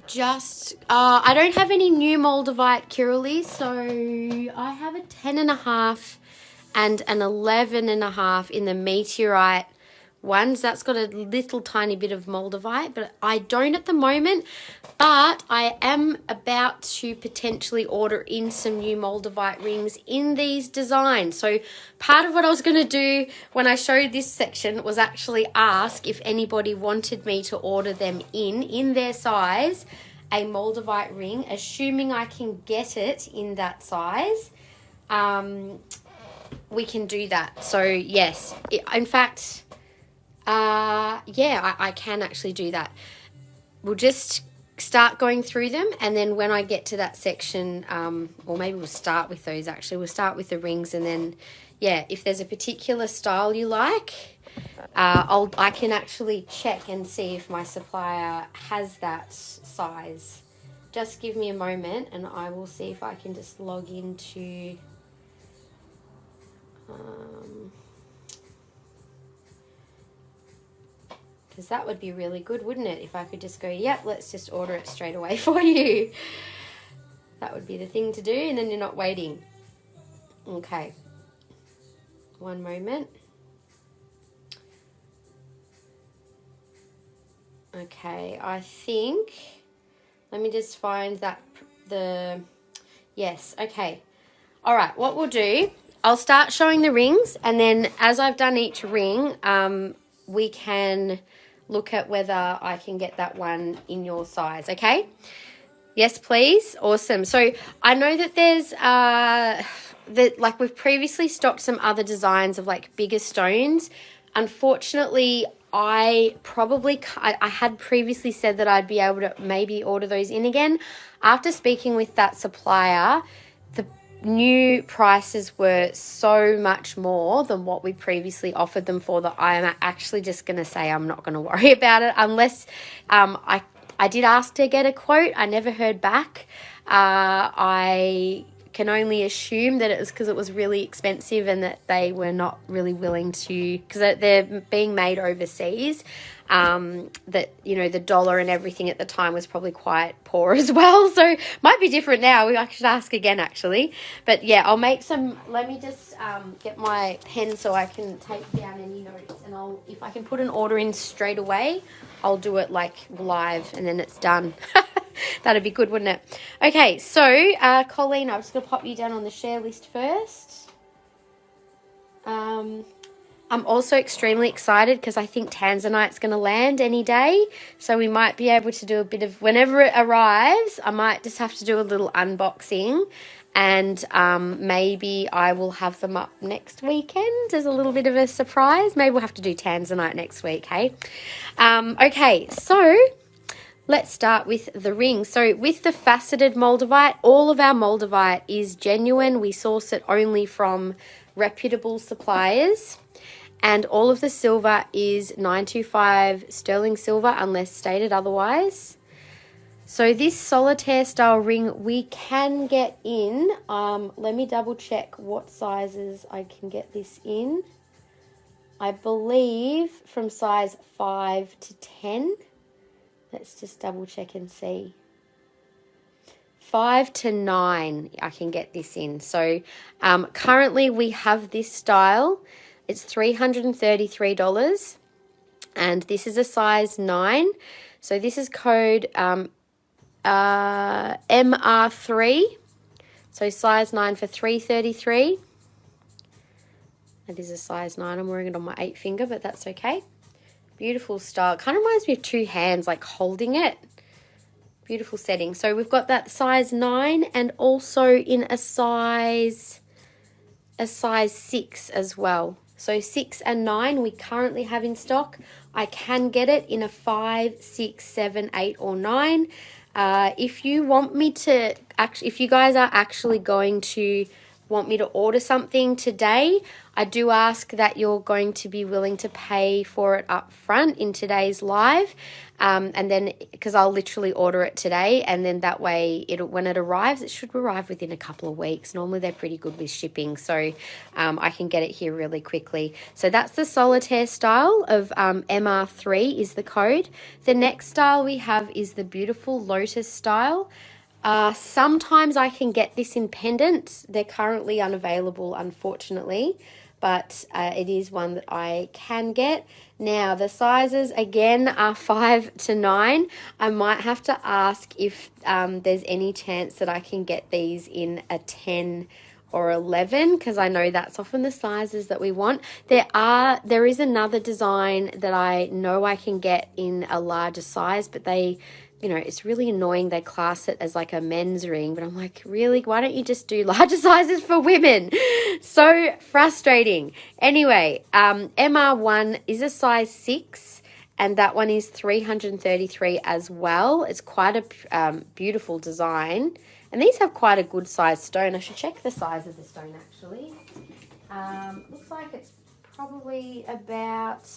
just, I don't have any new Moldavite Curly, so I have a 10.5 and an 11.5 in the Meteorite ones. That's got a little tiny bit of Moldavite, but I don't at the moment. But I am about to potentially order in some new Moldavite rings in these designs. So part of what I was going to do when I showed this section was actually ask if anybody wanted me to order them in their size, a Moldavite ring, assuming I can get it in that size. We can do that. So yes, in fact, yeah, I can actually do that. We'll just start going through them, and then when I get to that section, or maybe we'll start with those actually. We'll start with the rings, and then, yeah, if there's a particular style you like, I can actually check and see if my supplier has that size. Just give me a moment, and I will see if I can just log into... because that would be really good, wouldn't it? If I could just go, yep, let's just order it straight away for you. That would be the thing to do, and then you're not waiting. Okay. One moment. Okay, I think... let me just find that... yes, okay. All right, what we'll do... I'll start showing the rings, and then as I've done each ring, we can look at whether I can get that one in your size, okay? Yes, please. Awesome. So I know that there's like we've previously stocked some other designs of like bigger stones. Unfortunately, I had previously said that I'd be able to maybe order those in again. After speaking with that supplier, the new prices were so much more than what we previously offered them for that I'm actually just going to say I'm not going to worry about it unless I did ask to get a quote. I never heard back. I can only assume that it was because it was really expensive and that they were not really willing to, because they're being made overseas. That, you know, the dollar and everything at the time was probably quite poor as well. So might be different now. I should ask again, actually. But yeah, I'll make some, let me just get my pen so I can take down any notes. And if I can put an order in straight away, I'll do it like live and then it's done. That'd be good, wouldn't it? Okay, so Colleen, I'm just going to pop you down on the share list first. I'm also extremely excited because I think Tanzanite's going to land any day. So we might be able to do a bit of, whenever it arrives, I might just have to do a little unboxing. And maybe I will have them up next weekend as a little bit of a surprise. Maybe we'll have to do Tanzanite next week, hey? Okay, so let's start with the ring. So with the faceted Moldavite, all of our Moldavite is genuine. We source it only from reputable suppliers. And all of the silver is 925 sterling silver unless stated otherwise. So this solitaire style ring we can get in. Let me double check what sizes I can get this in. I believe from size 5 to 10. Let's just double check and see. 5 to 9 I can get this in. So currently we have this style. It's $333, and this is a size 9. So this is code MR3. So size 9 for $333. That is a size 9. I'm wearing it on my 8 finger, but that's okay. Beautiful style. Kind of reminds me of two hands, like holding it. Beautiful setting. So we've got that size 9 and also in a size 6 as well. So 6 and 9 we currently have in stock. I can get it in a 5, 6, 7, 8 or 9. If you want me to, if you guys are actually going to want me to order something today, I do ask that you're going to be willing to pay for it up front in today's live. And then, because I'll literally order it today, and then that way, when it arrives, it should arrive within a couple of weeks. Normally, they're pretty good with shipping, so I can get it here really quickly. So that's the solitaire style of MR3 is the code. The next style we have is the beautiful lotus style. Sometimes I can get this in pendants. They're currently unavailable, unfortunately, but it is one that I can get. Now, the sizes, again, are 5 to 9. I might have to ask if there's any chance that I can get these in a 10 or 11, because I know that's often the sizes that we want. There is another design that I know I can get in a larger size, but it's really annoying. They class it as like a men's ring, but I'm like, really? Why don't you just do larger sizes for women? So frustrating. Anyway, MR1 is a size 6, and that one is 333 as well. It's quite a beautiful design, and these have quite a good size stone. I should check the size of the stone actually. Looks like it's probably about,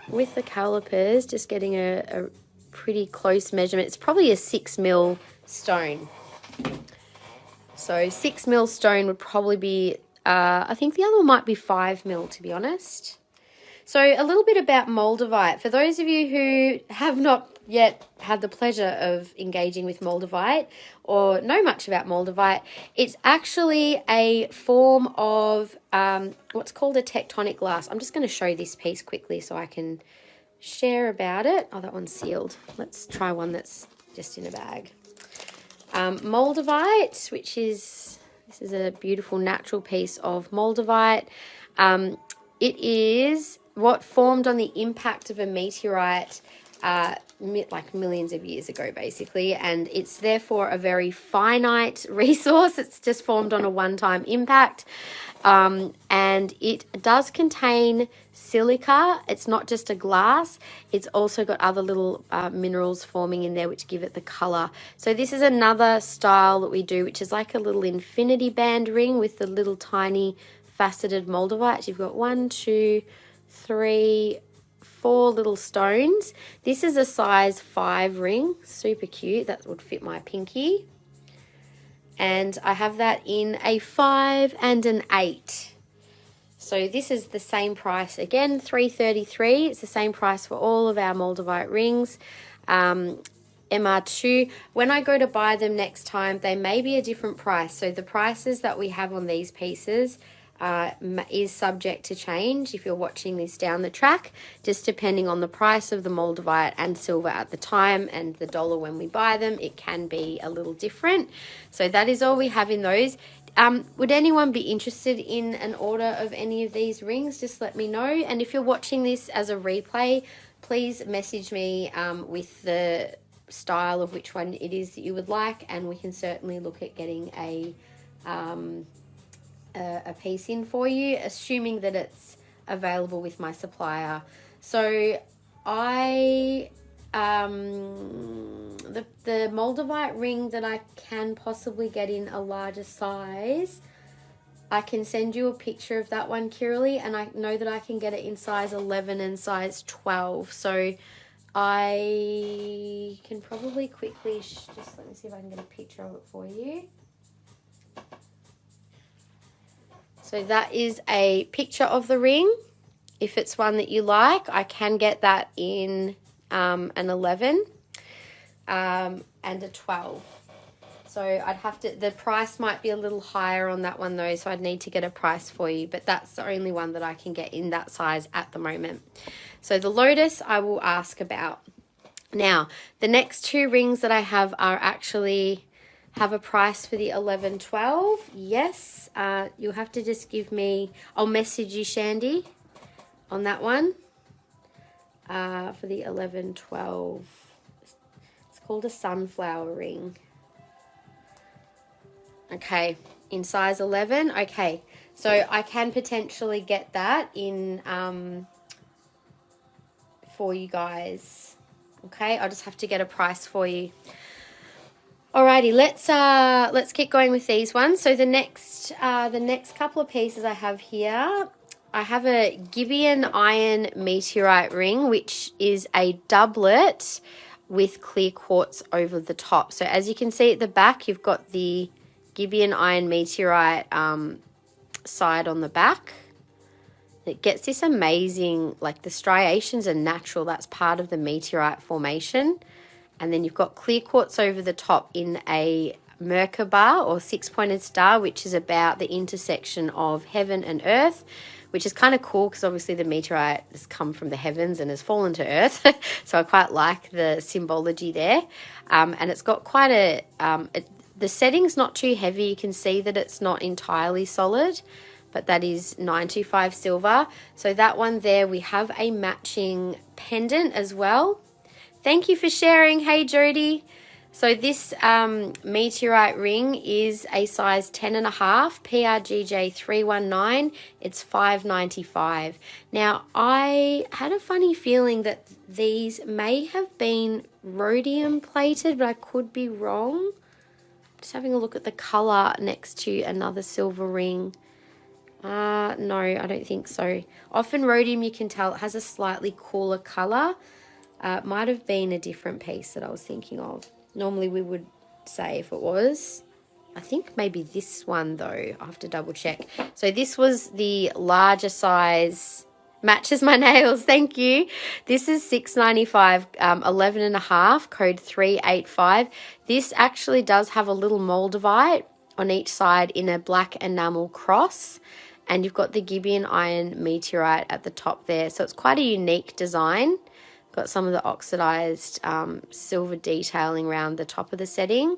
with the calipers, just getting a pretty close measurement. It's probably a 6 mil stone. So 6 mil stone would probably be, I think the other one might be 5 mil, to be honest. So a little bit about Moldavite. For those of you who have not yet had the pleasure of engaging with Moldavite or know much about Moldavite, it's actually a form of what's called a tectonic glass. I'm just going to show this piece quickly so I can share about it. Oh, that one's sealed. Let's try one that's just in a bag. Moldavite, this is a beautiful natural piece of Moldavite. It is what formed on the impact of a meteorite like millions of years ago, basically, and it's therefore a very finite resource. It's just formed on a one-time impact, and it does contain silica. It's not just a glass, it's also got other little minerals forming in there which give it the color. So this is another style that we do, which is like a little infinity band ring with the little tiny faceted Moldavite. You've got 1, 2, 3, 4 little stones. This is a size 5 ring, super cute. That would fit my pinky. And I have that in a 5 and an 8. So this is the same price again, $333. It's the same price for all of our Moldavite rings. MR2, when I go to buy them next time, they may be a different price. So the prices that we have on these pieces is subject to change if you're watching this down the track, just depending on the price of the Moldavite and silver at the time and the dollar when we buy them. It can be a little different. So that is all we have in those. Would anyone be interested in an order of any of these rings? Just let me know. And if you're watching this as a replay, please message me with the style of which one it is that you would like, and we can certainly look at getting a piece in for you, assuming that it's available with my supplier. So the Moldavite ring that I can possibly get in a larger size, I can send you a picture of that one, Kiralee, and I know that I can get it in size 11 and size 12. So I can probably quickly just let me see if I can get a picture of it for you. So that is a picture of the ring. If it's one that you like, I can get that in an 11 and a 12. So I'd have to, the price might be a little higher on that one though, so I'd need to get a price for you, but that's the only one that I can get in that size at the moment. So the Lotus I will ask about. Now, the next 2 rings that I have are actually have a price for the 11, 12. Yes, you'll have to just give me, I'll message you, Shandy, on that one. For the 11, 12. It's called a sunflower ring. Okay, in size 11. Okay, so I can potentially get that in for you guys. Okay, I'll just have to get a price for you. Alrighty, let's keep going with these ones. So the next couple of pieces I have here, I have a Gibeon iron meteorite ring, which is a doublet with clear quartz over the top. So as you can see at the back, you've got the Gibeon iron meteorite side on the back. It gets this amazing, like the striations are natural. That's part of the meteorite formation. And then you've got clear quartz over the top in a Merkaba or six-pointed star, which is about the intersection of heaven and earth, which is kind of cool because obviously the meteorite has come from the heavens and has fallen to earth. So I quite like the symbology there. And it's got quite the setting's not too heavy. You can see that it's not entirely solid, but that is 925 silver. So that one there, we have a matching pendant as well. Thank you for sharing. Hey, Jody. So this meteorite ring is a size 10.5, PRGJ 319. It's $5.95. Now, I had a funny feeling that these may have been rhodium plated, but I could be wrong. Just having a look at the color next to another silver ring. No, I don't think so. Often rhodium, you can tell it has a slightly cooler color. It might have been a different piece that I was thinking of. Normally we would say if it was. I think maybe this one though. I have to double check. So this was the larger size. Matches my nails. Thank you. This is $6.95, 11.5, code 385. This actually does have a little Moldavite on each side in a black enamel cross. And you've got the Gibeon iron meteorite at the top there. So it's quite a unique design. Got some of the oxidized silver detailing around the top of the setting.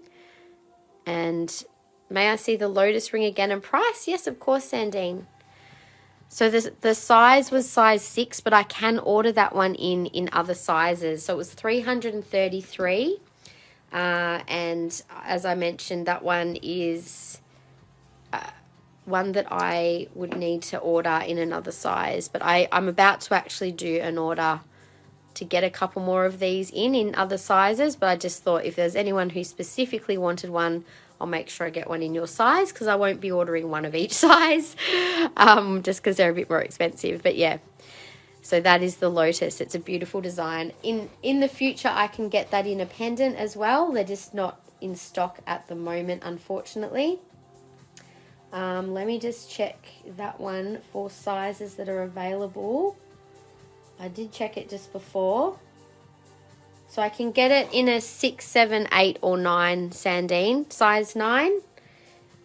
And may I see the lotus ring again and price? Yes, of course, Sandine. So the size was size 6, but I can order that one in other sizes. So it was $333. And as I mentioned, that one is one that I would need to order in another size. But I'm about to actually do an order to get a couple more of these in other sizes, but I just thought if there's anyone who specifically wanted one, I'll make sure I get one in your size, because I won't be ordering one of each size just because they're a bit more expensive. But yeah, so that is the lotus. It's a beautiful design. In the future, I can get that in a pendant as well. They're just not in stock at the moment, unfortunately. Let me just check that one for sizes that are available. I did check it just before. So I can get it in a 6, 7, 8 or 9, Sandine, size 9.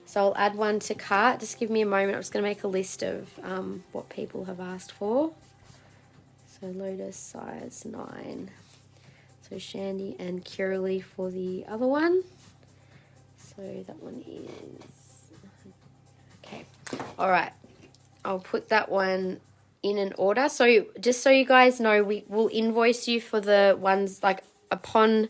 So I'll add one to cart. Just give me a moment. I'm just going to make a list of what people have asked for. So lotus size 9. So Shandy and Kiralee for the other one. So that one is... Okay. All right. I'll put that one in an order. So just so you guys know, we will invoice you for the ones like upon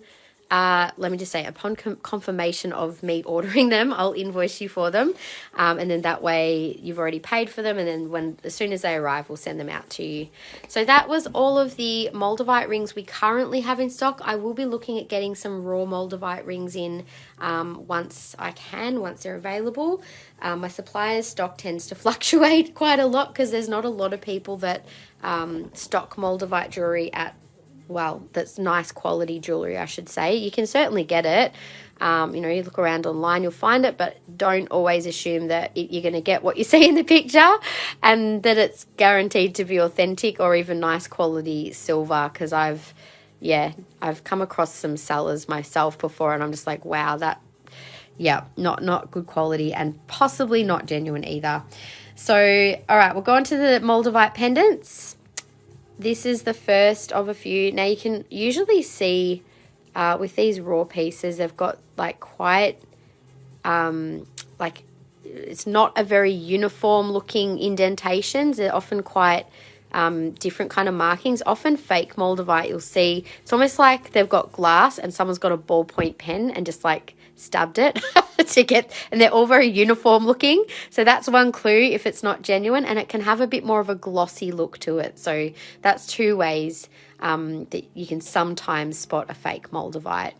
let me just say upon confirmation of me ordering them, I'll invoice you for them, and then that way you've already paid for them, and then as soon as they arrive, we'll send them out to you. So that was all of the Moldavite rings we currently have in stock. I will be looking at getting some raw Moldavite rings in once they're available. My supplier's stock tends to fluctuate quite a lot because there's not a lot of people that stock Moldavite jewellery at, well, that's nice quality jewellery, I should say. You can certainly get it. You look around online, you'll find it, but don't always assume that you're going to get what you see in the picture and that it's guaranteed to be authentic or even nice quality silver, because I've come across some sellers myself before and I'm just like, wow, that, not good quality and possibly not genuine either. So, all right, we'll go on to the Moldavite pendants. This is the first of a few. Now you can usually see with these raw pieces, they've got like quite, it's not a very uniform looking indentations. They're often quite different kind of markings. Often fake Moldavite, you'll see, it's almost like they've got glass and someone's got a ballpoint pen and just like stabbed it and they're all very uniform looking. So that's one clue if it's not genuine, and it can have a bit more of a glossy look to it. So that's two ways that you can sometimes spot a fake Moldavite.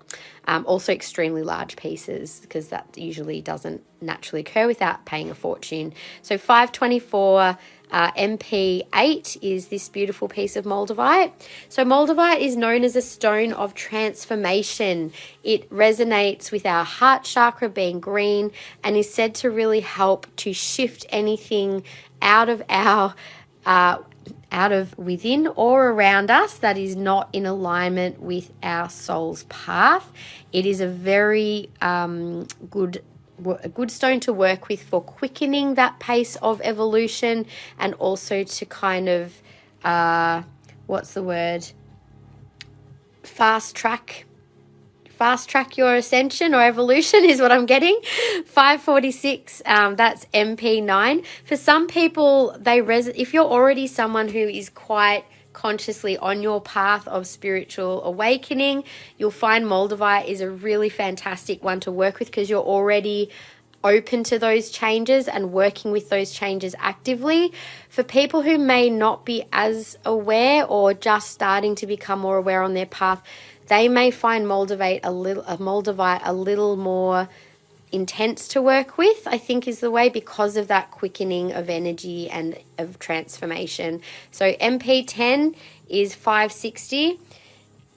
Also extremely large pieces, because that usually doesn't naturally occur without paying a fortune. So 524 MP8 is this beautiful piece of Moldavite. So Moldavite is known as a stone of transformation. It resonates with our heart chakra being green, and is said to really help to shift anything out of our out of within or around us that is not in alignment with our soul's path. It is a very good stone to work with for quickening that pace of evolution, and also to kind of fast track your ascension or evolution is what I'm getting. 546, that's MP9. For some people, if you're already someone who is quite consciously on your path of spiritual awakening, you'll find Moldavite is a really fantastic one to work with, because you're already open to those changes and working with those changes actively. For people who may not be as aware, or just starting to become more aware on their path, they may find Moldavite a little more intense to work with, I think is the way, because of that quickening of energy and of transformation. So MP10 is 560.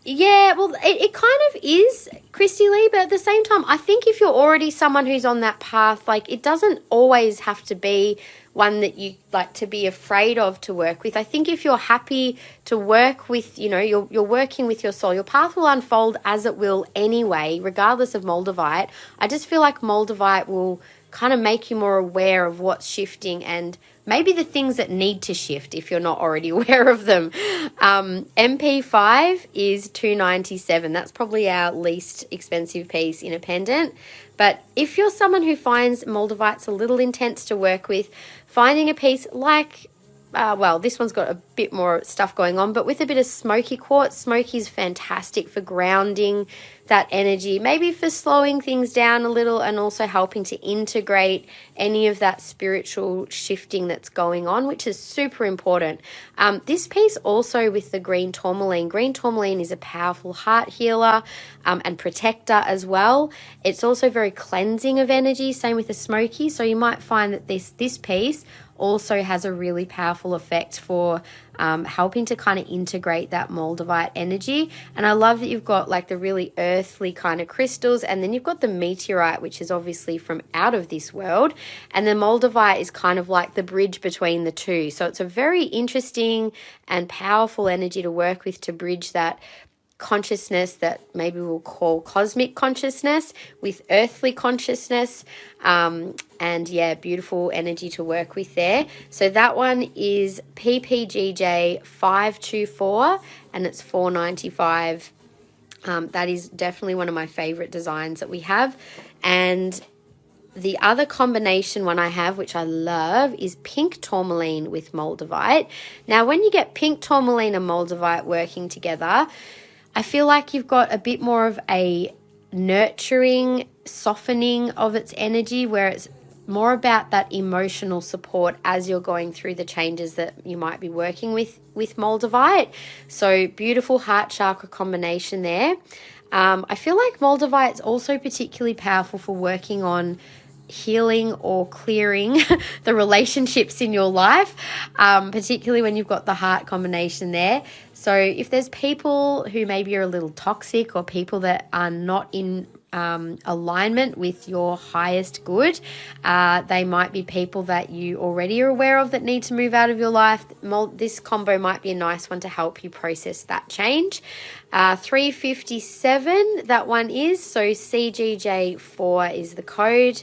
Yeah, well, it kind of is, Christy Lee, but at the same time, I think if you're already someone who's on that path, like, it doesn't always have to be one that you like to be afraid of to work with. I think if you're happy to work with, you're working with your soul, your path will unfold as it will anyway, regardless of Moldavite. I just feel like Moldavite will kind of make you more aware of what's shifting, and maybe the things that need to shift if you're not already aware of them. MP5 is 297. That's probably our least expensive piece in a pendant. But if you're someone who finds Moldavite's a little intense to work with, finding a piece like, this one's got a bit more stuff going on, but with a bit of smoky quartz. Smoky is fantastic for grounding that energy, maybe for slowing things down a little, and also helping to integrate any of that spiritual shifting that's going on, which is super important. This piece also with the green tourmaline. Green tourmaline is a powerful heart healer and protector as well. It's also very cleansing of energy, same with the smoky. So you might find that this piece also has a really powerful effect for helping to kind of integrate that Moldavite energy. And I love that you've got like the really earthly kind of crystals, and then you've got the meteorite, which is obviously from out of this world, and the Moldavite is kind of like the bridge between the two. So it's a very interesting and powerful energy to work with, to bridge that consciousness that maybe we'll call cosmic consciousness with earthly consciousness. And yeah, beautiful energy to work with there. So that one is PPGJ 524, and it's 495. That is definitely one of my favorite designs that we have. And the other combination one I have, which I love, is pink tourmaline with Moldavite. Now, when you get pink tourmaline and Moldavite working together, I feel like you've got a bit more of a nurturing, softening of its energy, where it's more about that emotional support as you're going through the changes that you might be working with Moldavite. So beautiful heart chakra combination there. I feel like Moldavite is also particularly powerful for working on healing or clearing the relationships in your life, particularly when you've got the heart combination there. So if there's people who maybe are a little toxic, or people that are not in alignment with your highest good, they might be people that you already are aware of that need to move out of your life. This combo might be a nice one to help you process that change. 357, that one is, so CGJ4 is the code.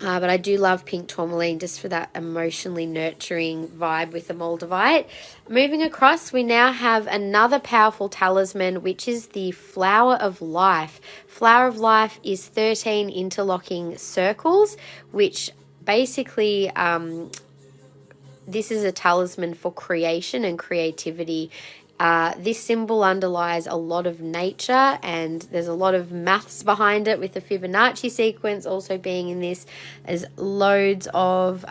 But I do love pink tourmaline just for that emotionally nurturing vibe with the Moldavite. Moving across, we now have another powerful talisman, which is the Flower of Life. Flower of Life is 13 interlocking circles, which basically this is a talisman for creation and creativity. This symbol underlies a lot of nature, and there's a lot of maths behind it with the Fibonacci sequence also being in this. There's loads of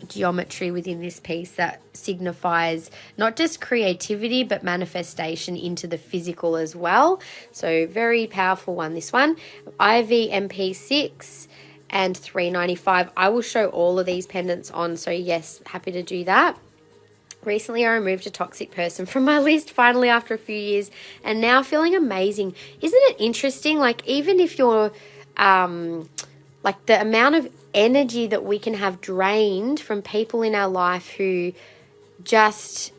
geometry within this piece that signifies not just creativity but manifestation into the physical as well. So very powerful one, this one. IVMP6 and $3.95. I will show all of these pendants on, so yes, happy to do that. Recently, I removed a toxic person from my list, finally, after a few years, and now feeling amazing. Isn't it interesting? Like, even if you're, like, the amount of energy that we can have drained from people in our life who just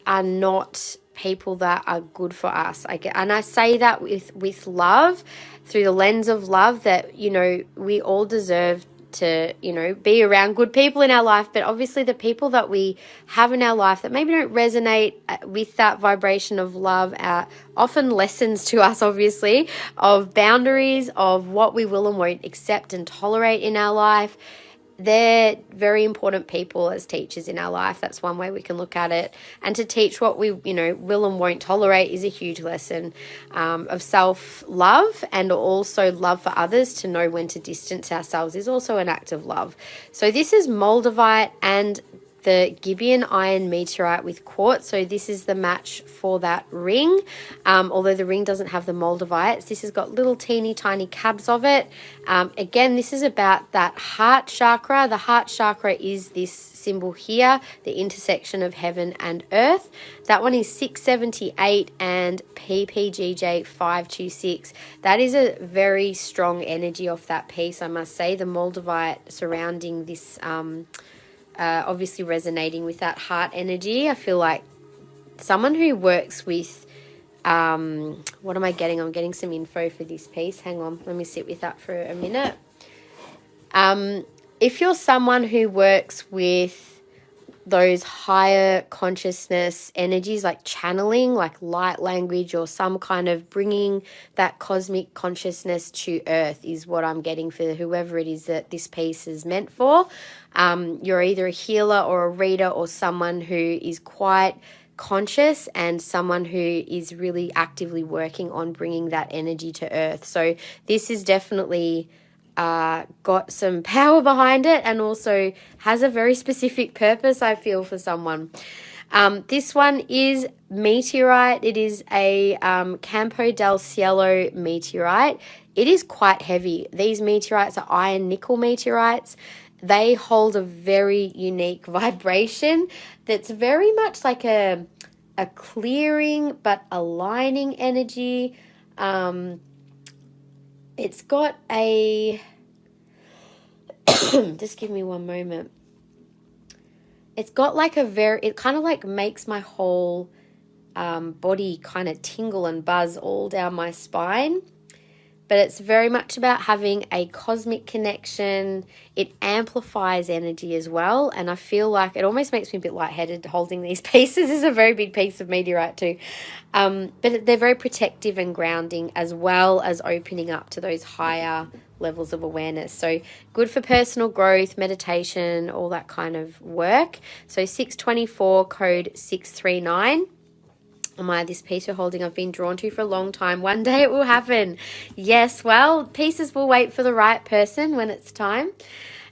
are not people that are good for us. And I say that with love, through the lens of love, that, you know, we all deserve to, you know, be around good people in our life, but obviously the people that we have in our life that maybe don't resonate with that vibration of love are often lessons to us, obviously, of boundaries, of what we will and won't accept and tolerate in our life. They're very important people as teachers in our life. That's one way we can look at it. And to teach what we, you know, will and won't tolerate is a huge lesson of self-love, and also love for others. To know when to distance ourselves is also an act of love. So this is Moldavite and the Gibeon iron meteorite with quartz. So this is the match for that ring. Although the ring doesn't have the Moldavites, this has got little teeny tiny cabs of it. Again, this is about that heart chakra. The heart chakra is this symbol here, the intersection of heaven and earth. That one is 678 and PPGJ 526. That is a very strong energy off that piece, I must say. The Moldavite surrounding this obviously resonating with that heart energy. I feel like someone who works with, what am I getting? I'm getting some info for this piece. Hang on, let me sit with that for a minute. If you're someone who works with those higher consciousness energies, like channeling, like light language, or some kind of bringing that cosmic consciousness to earth, is what I'm getting for whoever it is that this piece is meant for. You're either a healer or a reader, or someone who is quite conscious, and someone who is really actively working on bringing that energy to earth. So this is definitely got some power behind it, and also has a very specific purpose, I feel, for someone. This one is Meteorite. It is a Campo del Cielo meteorite. It is quite heavy. These meteorites are iron nickel meteorites. They hold a very unique vibration that's very much like a clearing but aligning energy. It's got a just give me one moment. It's got like it kind of like makes my whole body kind of tingle and buzz all down my spine. But it's very much about having a cosmic connection. It amplifies energy as well. And I feel like it almost makes me a bit lightheaded holding these pieces. This is a very big piece of meteorite too. But they're very protective and grounding, as well as opening up to those higher levels of awareness. So good for personal growth, meditation, all that kind of work. So 624, code 639. This piece you're holding, I've been drawn to for a long time. One day it will happen. Yes, well, pieces will wait for the right person when it's time.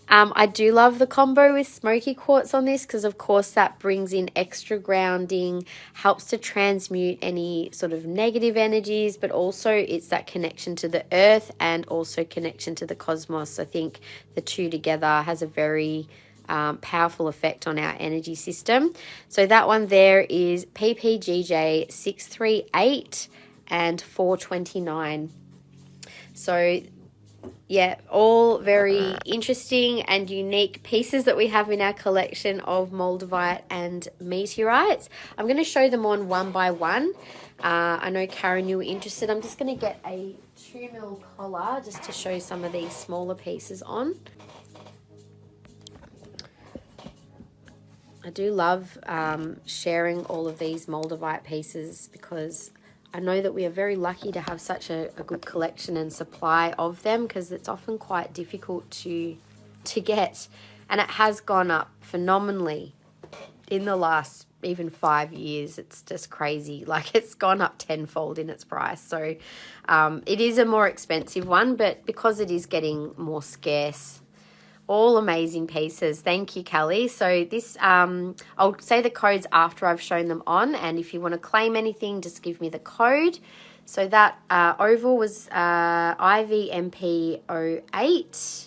I do love the combo with smoky quartz on this, because of course that brings in extra grounding, helps to transmute any sort of negative energies, but also it's that connection to the earth and also connection to the cosmos. I think the two together has a very powerful effect on our energy system. So that one there is PPGJ 638 and 429. So yeah, all very interesting and unique pieces that we have in our collection of Moldavite and meteorites. I'm going to show them on one by one. I know, Karen, you were interested. I'm just going to get a 2mm collar just to show some of these smaller pieces on. I do love sharing all of these Moldavite pieces, because I know that we are very lucky to have such a good collection and supply of them, because it's often quite difficult to get, and it has gone up phenomenally in the last even 5 years. It's just crazy. Like, it's gone up tenfold in its price. So it is a more expensive one, but because it is getting more scarce, all amazing pieces. Thank you, Kelly. So this, I'll say the codes after I've shown them on, and if you want to claim anything, just give me the code. So that oval was IVMP08.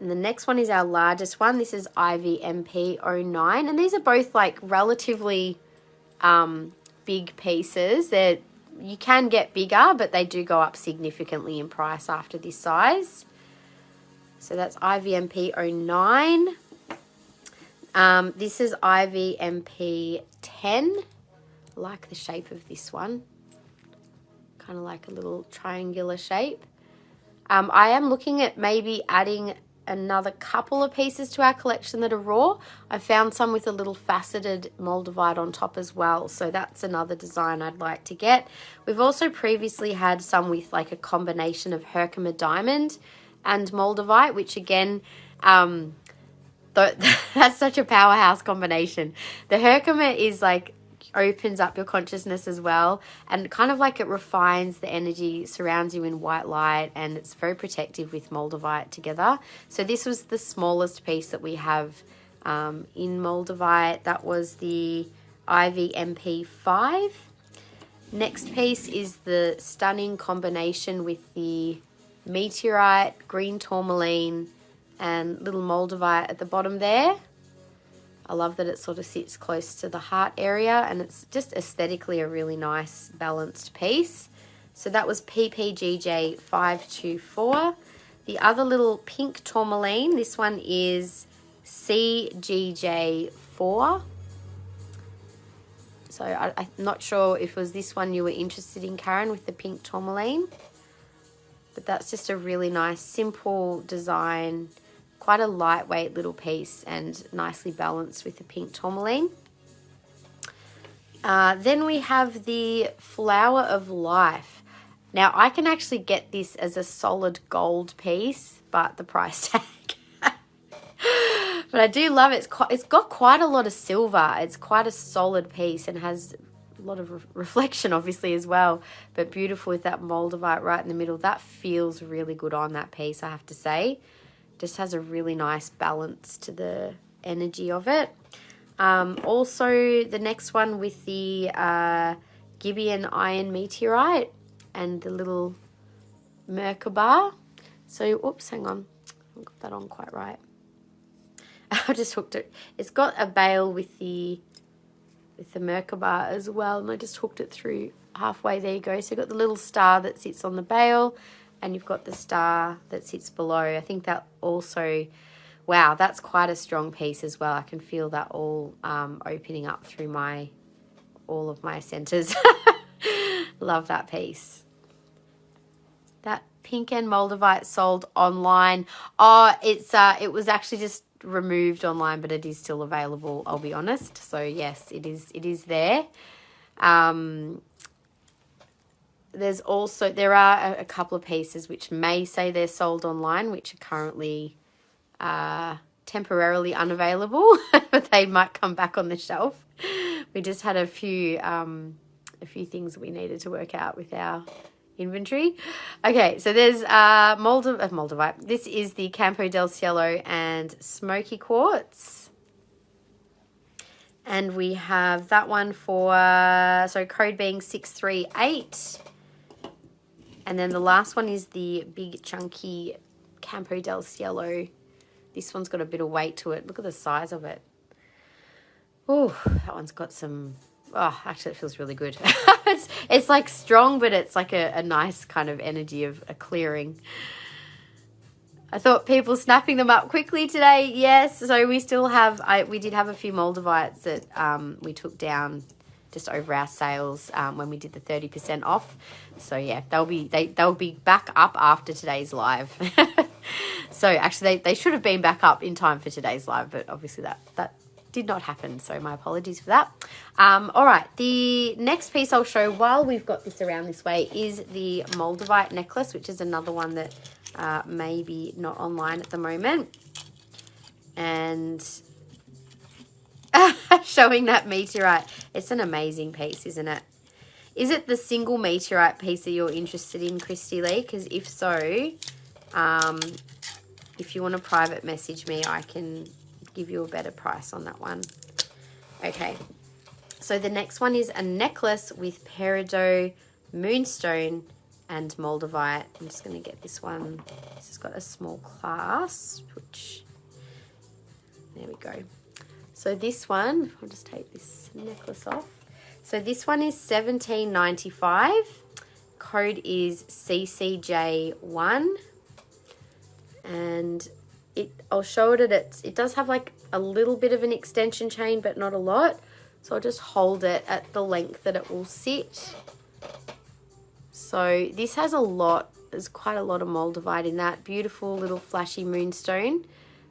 And the next one is our largest one. This is IVMP09. And these are both like relatively big pieces. You can get bigger, but they do go up significantly in price after this size. So that's IVMP09. This is IVMP10. I like the shape of this one. Kind of like a little triangular shape. I am looking at maybe adding another couple of pieces to our collection that are raw. I found some with a little faceted Moldavite on top as well. So that's another design I'd like to get. We've also previously had some with like a combination of Herkimer diamond and Moldavite, which again, that's such a powerhouse combination. The Herkimer is like, opens up your consciousness as well, and kind of like it refines the energy, surrounds you in white light, and it's very protective with Moldavite together. So this was the smallest piece that we have in Moldavite. That was the IVMP5. Next piece is the stunning combination with the Meteorite, green tourmaline, and little Moldavite at the bottom there. I love that it sort of sits close to the heart area, and it's just aesthetically a really nice balanced piece. So that was PPGJ 524. The other little pink tourmaline, this one is CGJ 4. So I'm not sure if it was this one you were interested in, Karen, with the pink tourmaline. But that's just a really nice, simple design. Quite a lightweight little piece and nicely balanced with the pink tourmaline. Then we have the Flower of Life. Now, I can actually get this as a solid gold piece, but the price tag. But I do love it. It's got quite a lot of silver. It's quite a solid piece and has a lot of reflection, obviously, as well. But beautiful with that Moldavite right in the middle. That feels really good on that piece, I have to say. Just has a really nice balance to the energy of it. Also, the next one with the Gibeon Iron Meteorite and the little Merkaba. So, oops, hang on. I haven't got that on quite right. I just hooked it. It's got a bail with the Merkaba as well, and I just hooked it through halfway. There you go. So you've got the little star that sits on the bail, and you've got the star that sits below. I think that also, wow, that's quite a strong piece as well. I can feel that all opening up through all of my centers. Love that piece. That pink and Moldavite sold online. Oh, it was actually just removed online, but it is still available, I'll be honest. So yes, it is there. There are a couple of pieces which may say they're sold online, which are currently temporarily unavailable, but they might come back on the shelf. We just had a few things we needed to work out with our inventory. Okay, so there's Moldavite. This is the Campo del Cielo and Smoky Quartz. And we have that one for, so code being 638. And then the last one is the big chunky Campo del Cielo. This one's got a bit of weight to it. Look at the size of it. Oh, that one's got some, oh, actually it feels really good. It's like strong, but it's like a nice kind of energy of a clearing. I thought people snapping them up quickly today. Yes, so we still have, we did have a few Moldavites that we took down just over our sales when we did the 30% off. So yeah, they'll be back up after today's live. So actually they should have been back up in time for today's live, but obviously that did not happen. So my apologies for that. All right, the next piece I'll show while we've got this around this way is the Moldavite necklace, which is another one that maybe not online at the moment. And showing that meteorite. It's an amazing piece, isn't it? Is it the single meteorite piece that you're interested in, Christy Lee? Because if so, if you want to private message me, I can give you a better price on that one. Okay, so the next one is a necklace with peridot, moonstone, and Moldavite. I'm just going to get this one. This has got a small clasp, which, there we go. So this one, I'll just take this necklace off. So this one is $17.95. Code is CCJ1. And I'll show it at it does have like a little bit of an extension chain, but not a lot. So I'll just hold it at the length that it will sit. So this has there's quite a lot of Moldavite in that. Beautiful little flashy moonstone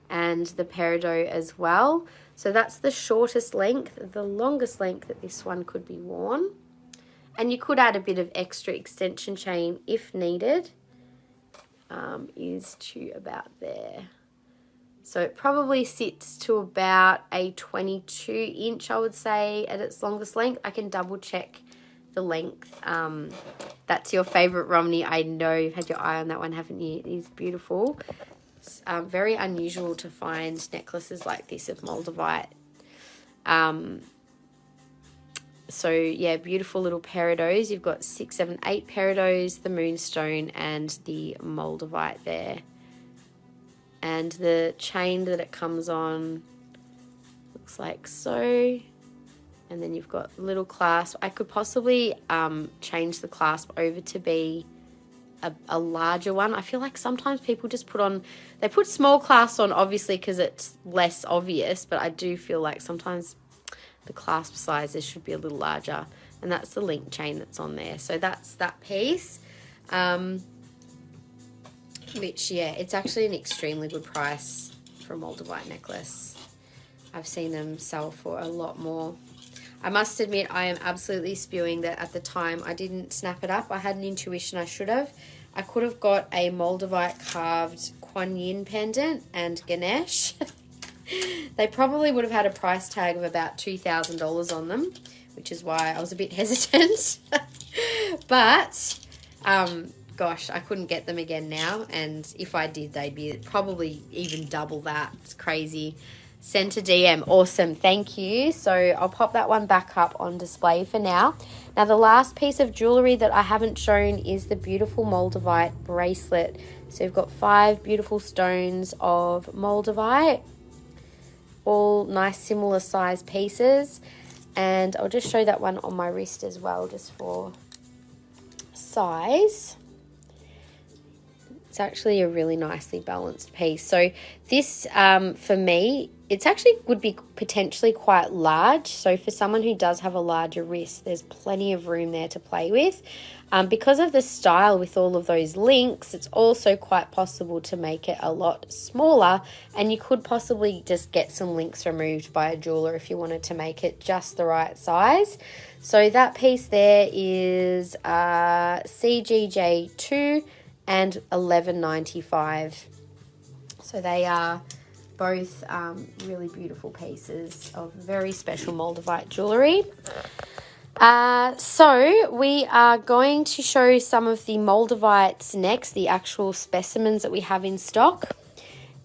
and the peridot as well. So that's the shortest length. The longest length that this one could be worn. And you could add a bit of extra extension chain if needed. Is to about there. So it probably sits to about a 22 inch, I would say, at its longest length. I can double check the length. That's your favorite, Romney. I know you've had your eye on that one, haven't you? It is beautiful. It's very unusual to find necklaces like this of Moldavite. So yeah, beautiful little peridots. You've got 6, 7, 8 peridots, the moonstone and the Moldavite there. And the chain that it comes on looks like so. And then you've got little clasp. I could possibly change the clasp over to be a larger one. I feel like sometimes people just they put small clasps on, obviously, because it's less obvious. But I do feel like sometimes the clasp sizes should be a little larger. And that's the link chain that's on there. So that's that piece. Which, yeah, it's actually an extremely good price for a Moldavite necklace. I've seen them sell for a lot more. I must admit, I am absolutely spewing that at the time I didn't snap it up. I had an intuition I should have. I could have got a Moldavite carved Kuan Yin pendant and Ganesh. They probably would have had a price tag of about $2,000 on them, which is why I was a bit hesitant. But, gosh, I couldn't get them again now. And if I did, they'd be probably even double that. It's crazy. Sent a DM. Awesome. Thank you. So I'll pop that one back up on display for now. Now, the last piece of jewellery that I haven't shown is the beautiful Moldavite bracelet. So you've got 5 beautiful stones of Moldavite. All nice similar size pieces. And I'll just show that one on my wrist as well, just for size. It's actually a really nicely balanced piece. So this, for me, it's actually would be potentially quite large. So for someone who does have a larger wrist, there's plenty of room there to play with. Because of the style with all of those links, it's also quite possible to make it a lot smaller, and you could possibly just get some links removed by a jeweler if you wanted to make it just the right size. So that piece there is CGJ2 and $11.95. So they are both really beautiful pieces of very special Moldavite jewellery. So we are going to show some of the Moldavites next, the actual specimens that we have in stock.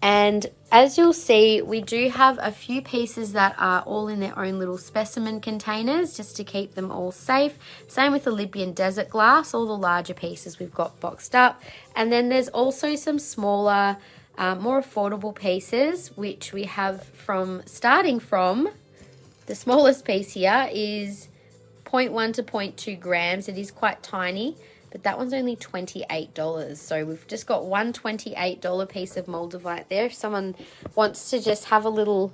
And as you'll see, we do have a few pieces that are all in their own little specimen containers just to keep them all safe. Same with the Libyan desert glass, all the larger pieces we've got boxed up. And then there's also some smaller, more affordable pieces, which we have starting from the smallest piece here is 0.1 to 0.2 grams. It is quite tiny, but that one's only $28. So we've just got one $28 piece of Moldavite there. If someone wants to just have a little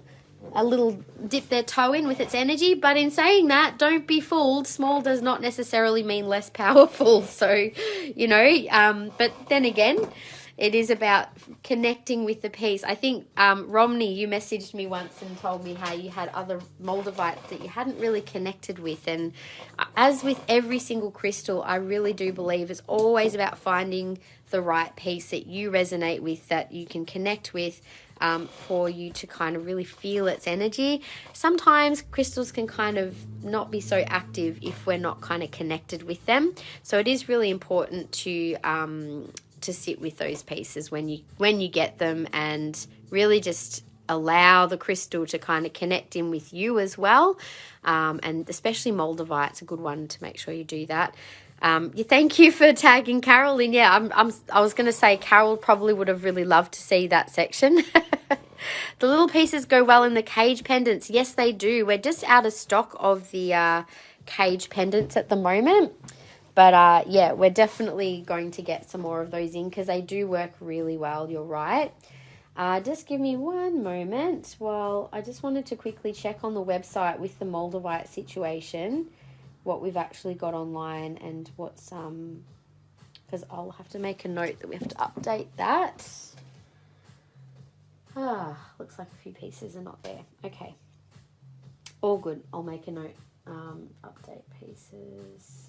dip their toe in with its energy. But in saying that, don't be fooled. Small does not necessarily mean less powerful. So, but then again, it is about connecting with the piece. I think, Romney, you messaged me once and told me how you had other Moldavites that you hadn't really connected with. And as with every single crystal, I really do believe it's always about finding the right piece that you resonate with, that you can connect with. for you to kind of really feel its energy. Sometimes crystals can kind of not be so active if we're not kind of connected with them. So it is really important to sit with those pieces when you get them, and really just allow the crystal to kind of connect in with you as well. And especially Moldavite's a good one to make sure you do that. Thank you for tagging Carol in. Yeah, I was going to say Carol probably would have really loved to see that section. The little pieces go well in the cage pendants. Yes, they do. We're just out of stock of the cage pendants at the moment. But yeah, we're definitely going to get some more of those in because they do work really well. You're right. Just give me one moment. Well, I just wanted to quickly check on the website with the Moldavite situation, what we've actually got online and what's, because I'll have to make a note that we have to update that. Looks like a few pieces are not there. Okay. All good. I'll make a note. Update pieces.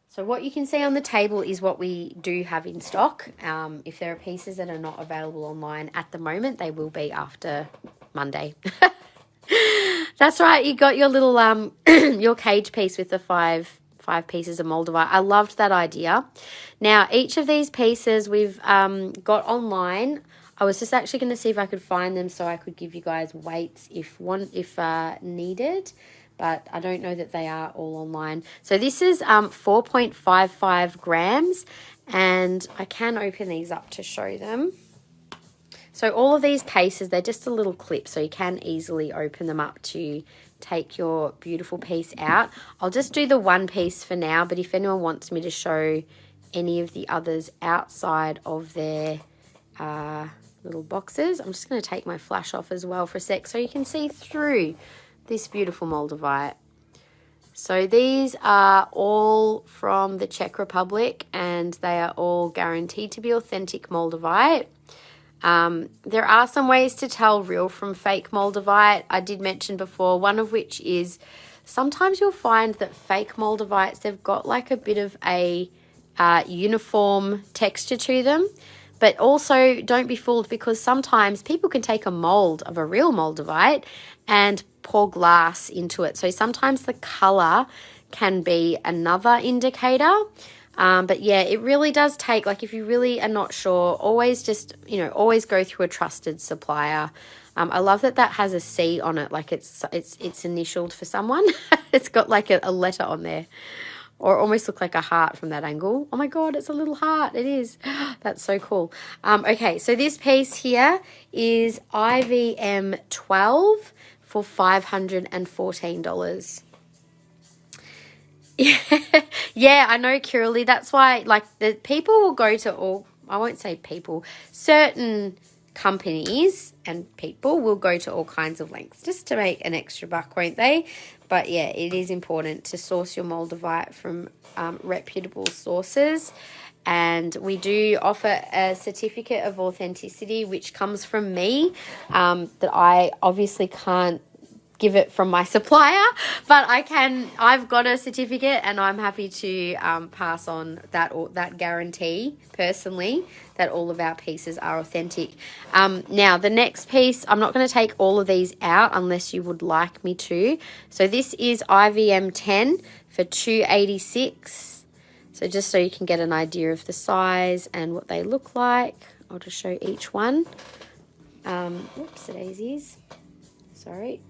So what you can see on the table is what we do have in stock. If there are pieces that are not available online at the moment, they will be after Monday. That's right. You got your little your cage piece with the five pieces of Moldavite. I loved that idea. Now, each of these pieces we've got online. I was just actually going to see if I could find them so I could give you guys weights if needed. But I don't know that they are all online. So this is 4.55 grams, and I can open these up to show them. So all of these cases, they're just a little clip, so you can easily open them up to take your beautiful piece out. I'll just do the one piece for now, but if anyone wants me to show any of the others outside of their little boxes, I'm just going to take my flash off as well for a sec so you can see through this beautiful Moldavite. So these are all from the Czech Republic, and they are all guaranteed to be authentic Moldavite. There are some ways to tell real from fake Moldavite. I did mention before, one of which is sometimes you'll find that fake Moldavites, they've got like a bit of a uniform texture to them. But also don't be fooled, because sometimes people can take a mold of a real Moldavite and pour glass into it. So sometimes the color can be another indicator. But yeah, it really does take, like if you really are not sure, always just, always go through a trusted supplier. I love that has a C on it, like it's initialed for someone. It's got like a letter on there. Or almost look like a heart from that angle. Oh my God, it's a little heart. It is. That's so cool. Okay, so this piece here is IVM 12 for $514. Yeah, I know, Kiralee. That's why, like, the people will go to all, I won't say people, certain companies and people will go to all kinds of lengths just to make an extra buck, won't they? But yeah, it is important to source your Moldavite from reputable sources. And we do offer a certificate of authenticity, which comes from me, that I obviously can't give it from my supplier, but I've got a certificate, and I'm happy to pass on that guarantee personally that all of our pieces are authentic. Now the next piece, I'm not going to take all of these out unless you would like me to. So this is IVM 10 for $286. So just so you can get an idea of the size and what they look like, I'll just show each one. Whoops, daisies. Sorry.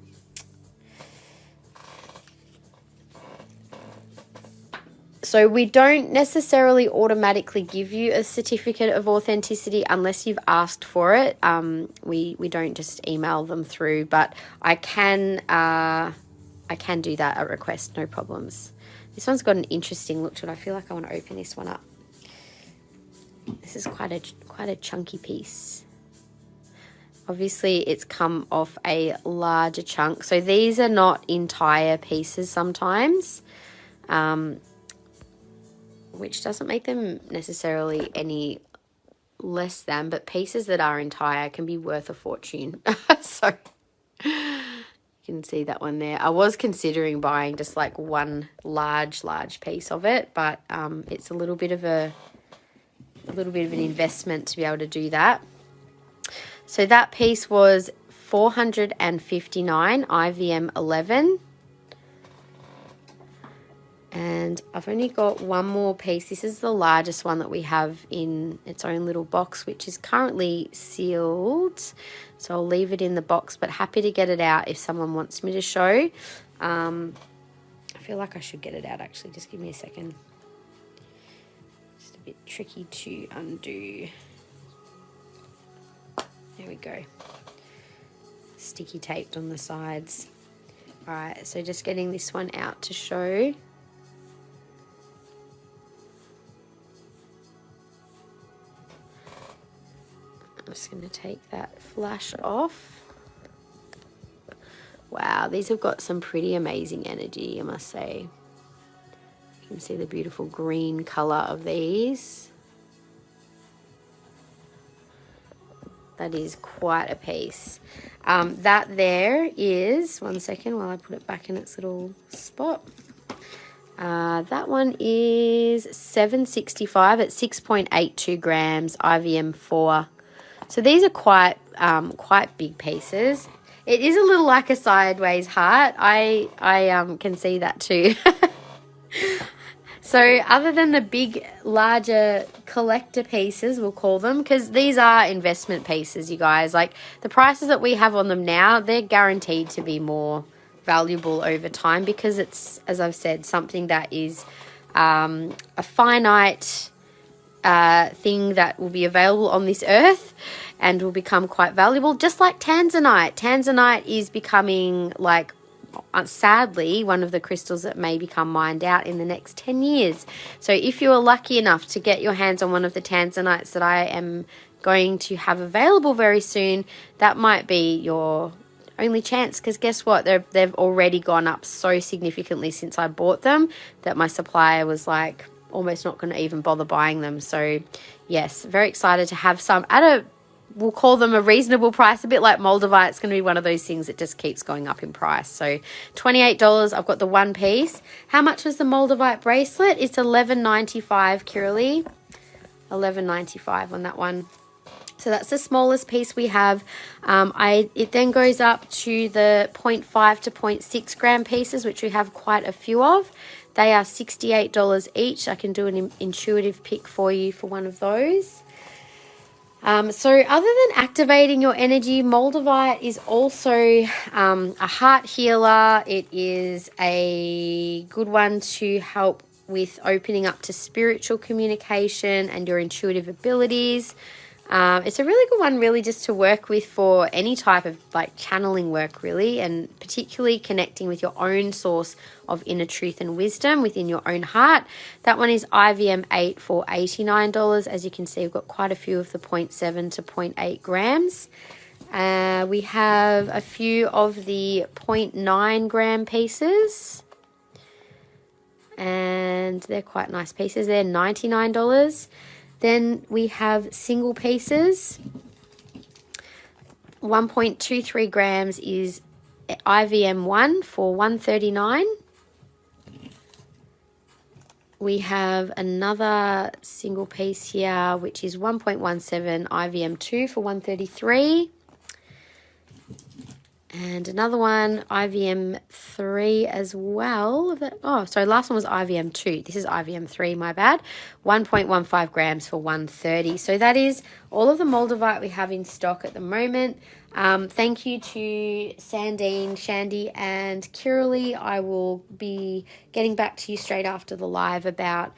So we don't necessarily automatically give you a certificate of authenticity unless you've asked for it. We don't just email them through, but I can do that at request, no problems. This one's got an interesting look to it. I feel like I want to open this one up. This is quite a chunky piece. Obviously, it's come off a larger chunk. So these are not entire pieces sometimes. Which doesn't make them necessarily any less than, but pieces that are entire can be worth a fortune. So you can see that one there. I was considering buying just like one large piece of it, but it's a little bit of an investment to be able to do that. So that piece was $459 IVM 11. And I've only got one more piece. This is the largest one that we have in its own little box, which is currently sealed. So I'll leave it in the box, but happy to get it out if someone wants me to show. I feel like I should get it out actually. Just give me a second. Just a bit tricky to undo. There we go. Sticky taped on the sides. All right, so just getting this one out to show. I'm just going to take that flash off. Wow, these have got some pretty amazing energy, I must say. You can see the beautiful green colour of these. That is quite a piece. That there is, one second while I put it back in its little spot. That one is $765 at 6.82 grams IVM 4. So these are quite big pieces. It is a little like a sideways heart. I can see that too. So other than the big, larger collector pieces, we'll call them, because these are investment pieces, you guys. Like the prices that we have on them now, they're guaranteed to be more valuable over time because it's, as I've said, something that is a finite thing that will be available on this earth and will become quite valuable, just like tanzanite. Tanzanite is becoming, like, sadly, one of the crystals that may become mined out in the next 10 years. So if you are lucky enough to get your hands on one of the tanzanites that I am going to have available very soon, that might be your only chance, because guess what? They've already gone up so significantly since I bought them that my supplier was like almost not going to even bother buying them. So yes, very excited to have some at a, we'll call them a reasonable price, a bit like Moldavite. It's going to be one of those things that just keeps going up in price. So $28, I've got the one piece. How much was the Moldavite bracelet? It's $11.95, Kiralee. $11.95 on that one. So that's the smallest piece we have. It then goes up to the 0.5 to 0.6 gram pieces, which we have quite a few of. They are $68 each. I can do an intuitive pick for you for one of those. So other than activating your energy, Moldavite is also a heart healer. It is a good one to help with opening up to spiritual communication and your intuitive abilities. It's a really good one really just to work with for any type of like channeling work really, and particularly connecting with your own source of inner truth and wisdom within your own heart. That one is IVM 8 for $89. As you can see, we've got quite a few of the 0.7 to 0.8 grams. We have a few of the 0.9 gram pieces, and they're quite nice pieces. They're $99. Then we have single pieces. 1.23 grams is IVM 1 for $139. We have another single piece here, which is 1.17 IVM 2 for $133. And another one, IVM 3 as well. Sorry, last one was IVM 2. This is IVM 3, my bad. 1.15 grams for $130. So that is all of the Moldavite we have in stock at the moment. Thank you to Sandine, Shandy, and Kiralee. I will be getting back to you straight after the live about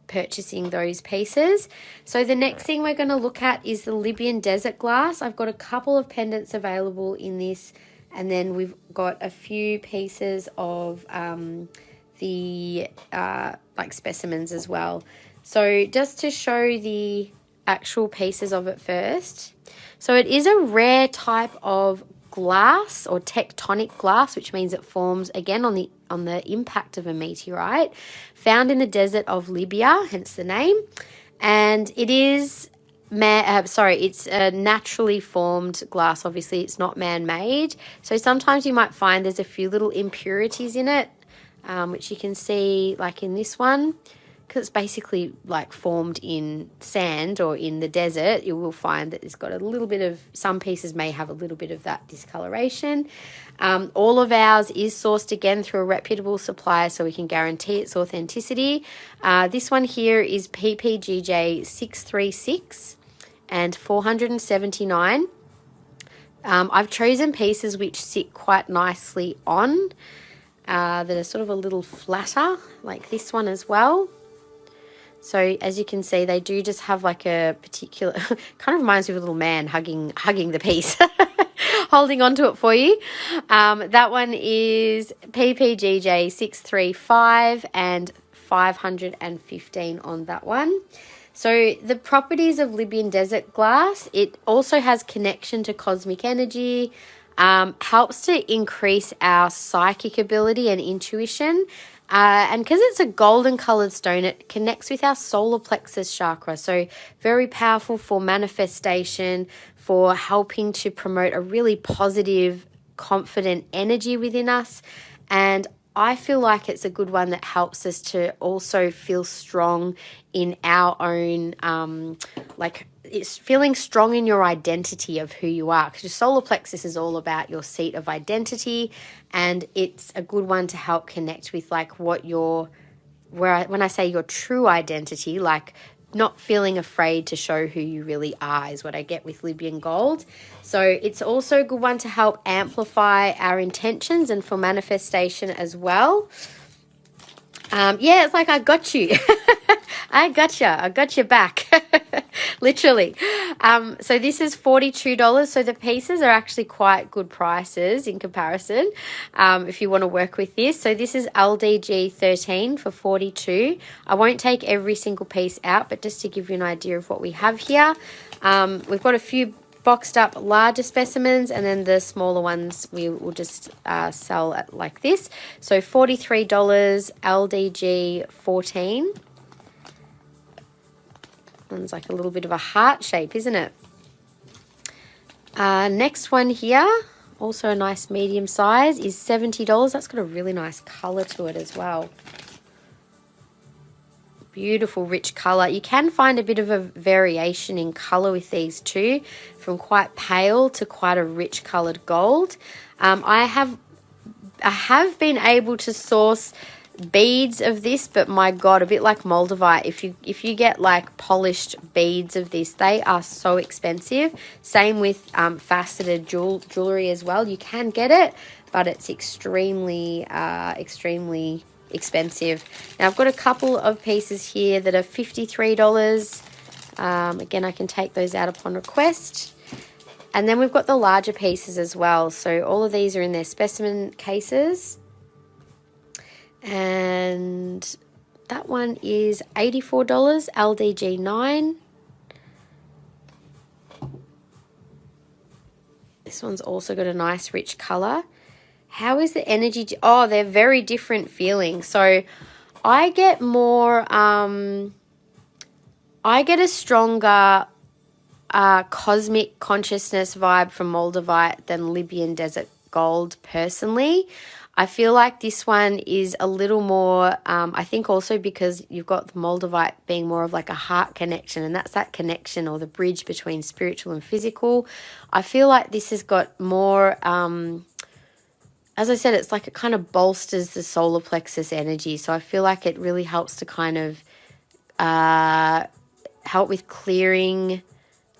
purchasing those pieces. So the next thing we're going to look at is the Libyan desert glass. I've got a couple of pendants available in this, and then we've got a few pieces of the like specimens as well. So just to show the actual pieces of it first. So it is a rare type of glass or tectonic glass, which means it forms again on the impact of a meteorite, found in the desert of Libya, hence the name. And it is it's a naturally formed glass. Obviously it's not man-made, so sometimes you might find there's a few little impurities in it, which you can see like in this one, because it's basically like formed in sand or in the desert, you will find that it's got a little bit of, some pieces may have a little bit of that discoloration. All of ours is sourced again through a reputable supplier, so we can guarantee its authenticity. This one here is PPGJ 636 and 479. I've chosen pieces which sit quite nicely on, that are sort of a little flatter, like this one as well. So as you can see, they do just have like a particular, kind of reminds me of a little man hugging the piece, holding onto it for you. That one is PPGJ 635 and 515 on that one. So the properties of Libyan desert glass, it also has connection to cosmic energy, helps to increase our psychic ability and intuition. And because it's a golden colored stone, it connects with our solar plexus chakra. So very powerful for manifestation, for helping to promote a really positive, confident energy within us. And I feel like it's a good one that helps us to also feel strong in our own, it's feeling strong in your identity of who you are. Because your solar plexus is all about your seat of identity, and it's a good one to help connect with like what your, when I say your true identity, like not feeling afraid to show who you really are is what I get with Libyan gold. So it's also a good one to help amplify our intentions and for manifestation as well. Yeah, it's like I got you. I got your back. Literally. So this is $42. So the pieces are actually quite good prices in comparison, if you want to work with this. So this is LDG 13 for $42. I won't take every single piece out, but just to give you an idea of what we have here. We've got a few boxed up larger specimens, and then the smaller ones we will just sell at like this. So $43, LDG 14. It's like a little bit of a heart shape, isn't it? Next one here, also a nice medium size, is $70. That's got a really nice color to it as well. Beautiful rich color. You can find a bit of a variation in color with these too, from quite pale to quite a rich colored gold. I have been able to source beads of this, but my god, a bit like Moldavite, if you get like polished beads of this, they are so expensive. Same with faceted jewelry as well. You can get it, but it's extremely expensive. Now I've got a couple of pieces here that are $53. Again, I can take those out upon request. And then we've got the larger pieces as well. So all of these are in their specimen cases. And that one is $84, LDG 9. This one's also got a nice rich color. How is the energy? Oh, they're very different feeling. So I get more, I get a stronger cosmic consciousness vibe from Moldavite than Libyan desert gold personally. I feel like this one is a little more, I think also because you've got the Moldavite being more of like a heart connection, and that's that connection or the bridge between spiritual and physical. I feel like this has got more, as I said, it's like it kind of bolsters the solar plexus energy. So I feel like it really helps to kind of help with clearing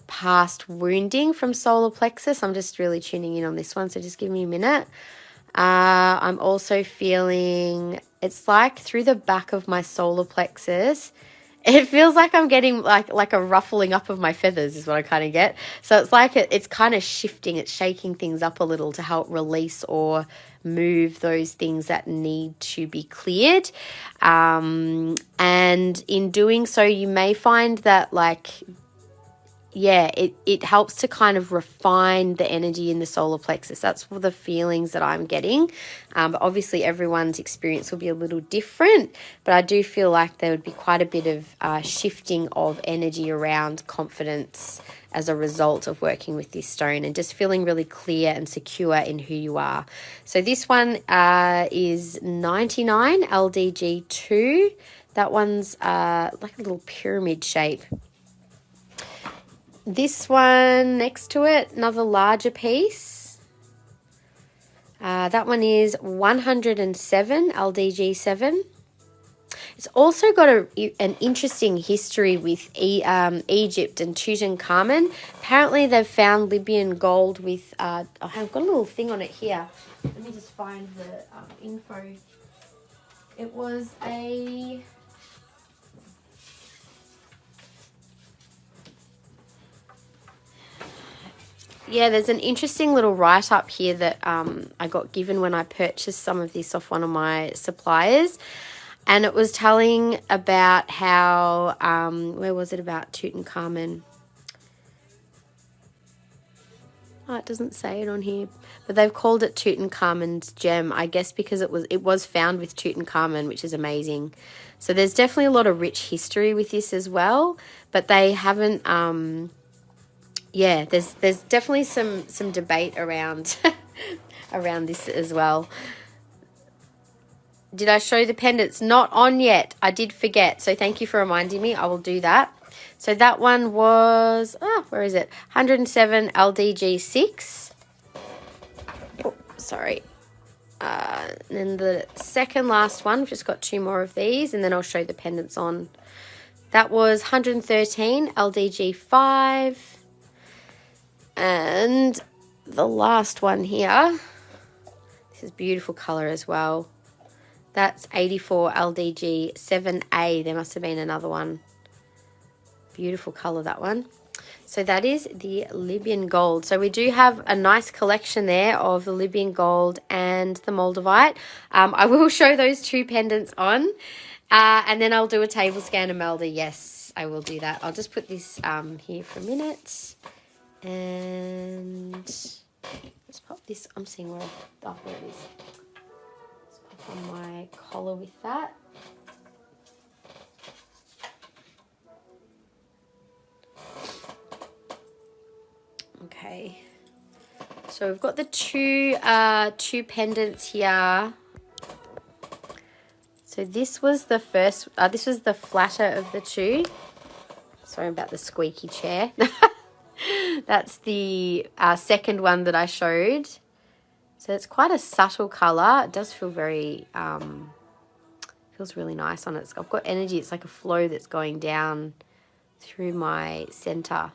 past wounding from solar plexus. I'm just really tuning in on this one, so just give me a minute. I'm also feeling, it's like through the back of my solar plexus, it feels like I'm getting like a ruffling up of my feathers is what I kind of get. So it's like it's kind of shifting, it's shaking things up a little to help release or move those things that need to be cleared. And in doing so, you may find that it helps to kind of refine the energy in the solar plexus. That's the feelings that I'm getting. But obviously everyone's experience will be a little different, but I do feel like there would be quite a bit of shifting of energy around confidence as a result of working with this stone and just feeling really clear and secure in who you are. So this one is $99, LDG 2. That one's like a little pyramid shape. This one next to it, another larger piece. That one is 107 LDG7. It's also got an interesting history with Egypt and Tutankhamun. Apparently they've found Libyan gold with, I've got a little thing on it here. Let me just find the info. It was a... Yeah, there's an interesting little write-up here that I got given when I purchased some of this off one of my suppliers. And it was telling about how, where was it about Tutankhamun? Oh, it doesn't say it on here. But they've called it Tutankhamun's gem, I guess because it was found with Tutankhamun, which is amazing. So there's definitely a lot of rich history with this as well. But they haven't, yeah, there's definitely some debate around, around this as well. Did I show the pendants? Not on yet. I did forget. So thank you for reminding me. I will do that. So that one was, where is it? 107 LDG6. Oh, sorry. And then the second last one, we've just got 2 more of these, and then I'll show the pendants on. That was 113 LDG5. And the last one here, this is beautiful colour as well. That's 84 LDG 7A. There must have been another one. Beautiful colour, that one. So that is the Libyan gold. So we do have a nice collection there of the Libyan gold and the Moldavite. I will show those 2 pendants on. And then I'll do a table scan of Melda. Yes, I will do that. I'll just put this here for a minute. And let's pop this. I'm seeing where, there it is. On my collar with that. Okay, so we've got the two pendants here. So this was the first, this was the flatter of the 2. Sorry about the squeaky chair. That's the second one that I showed. So it's quite a subtle colour. It does feel very, feels really nice on it. I've got energy. It's like a flow that's going down through my centre.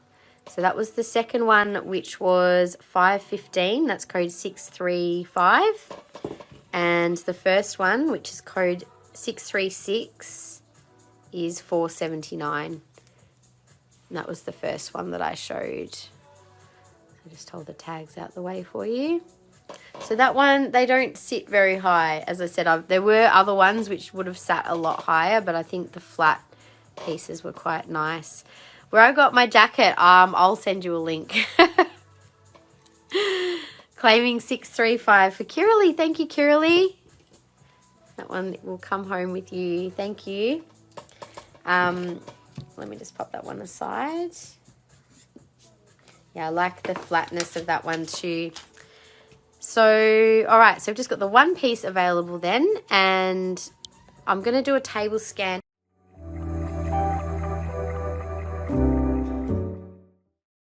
So that was the second one, which was 515. That's code 635. And the first one, which is code 636, is 479. And that was the first one that I showed. I just hold the tags out the way for you. So that one, they don't sit very high. As I said, there were other ones which would have sat a lot higher, but I think the flat pieces were quite nice. Where I got my jacket, I'll send you a link. Claiming 635 for Kiralee. Thank you, Kiralee. That one will come home with you. Thank you. Let me just pop that one aside. Yeah, I like the flatness of that one too. So, all right, so I've just got the one piece available then, and I'm going to do a table scan